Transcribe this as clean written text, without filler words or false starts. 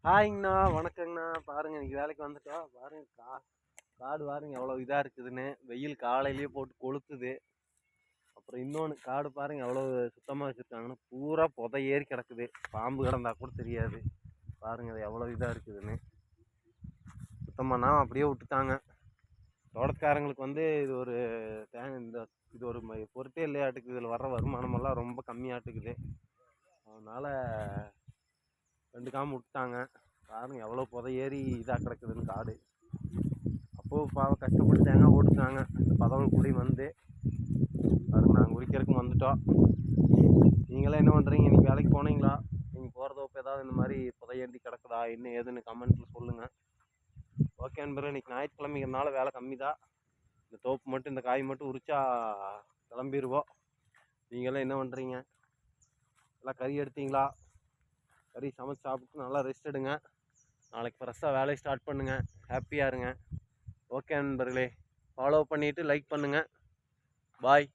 ஹாய்ங்கண்ணா, வணக்கங்கண்ணா. பாருங்க இன்னைக்கு வேலைக்கு வந்துட்டோம். பாருங்க காடு பாருங்க எவ்வளோ இதாக இருக்குதுன்னு. வெயில் காலையிலேயே போட்டு கொளுத்துது. அப்புறம் இன்னொன்று காடு பாருங்க எவ்வளோ சுத்தமாக வச்சுருக்காங்கன்னு. பூரா புதை ஏறி கிடக்குது. பாம்பு கிடந்தா கூட தெரியாது. பாருங்க அது எவ்வளோ இதாக இருக்குதுன்னு. சுத்தமானா அப்படியே விட்டுட்டாங்க. தோட்டக்காரங்களுக்கு வந்து இது ஒரு இது ஒரு பொருட்டே இல்லையாட்டுக்குது. இதில் வர்ற வருமானமெல்லாம் ரொம்ப கம்மியாட்டுக்குது. அதனால் கண்டுக்காமல் விட்டுட்டாங்க. பாருங்க எவ்வளோ புதை ஏறி இதாக கிடக்குதுன்னு காடு. அப்போது பாவம் கஷ்டப்பட்டு தேங்காய் போட்டுருக்காங்க. இந்த பதவல் கூடி வந்து பாருங்க நாங்கள் உரிக்கிறதுக்கு வந்துட்டோம். நீங்களாம் என்ன பண்ணுறீங்க? இன்றைக்கி வேலைக்கு போனீங்களா? நீங்கள் போகிற தோப்பு ஏதாவது இந்த மாதிரி புதையேந்தி கிடக்குதா என்ன ஏதுன்னு கமெண்ட்டில் சொல்லுங்கள். ஓகே நண்பர்களே, இன்றைக்கி ஞாயிற்றுக்கிழமைங்கிறதுனால வேலை கம்மி தான். இந்த தோப்பு மட்டும் இந்த காய் மட்டும் உரிச்சா கிளம்பிடுவோம். நீங்களாம் என்ன பண்ணுறீங்க? எல்லாம் கறி எடுத்தீங்களா? கறி சமைச்சு சாப்பிட்டு நல்லா ரெஸ்ட் எடுங்க. நாளைக்கு ஃப்ரெஷ்ஷாக வேலையை ஸ்டார்ட் பண்ணுங்கள். ஹாப்பியாக இருங்க. ஓகே நண்பர்களே, ஃபாலோ பண்ணிவிட்டு லைக் பண்ணுங்கள். பாய்.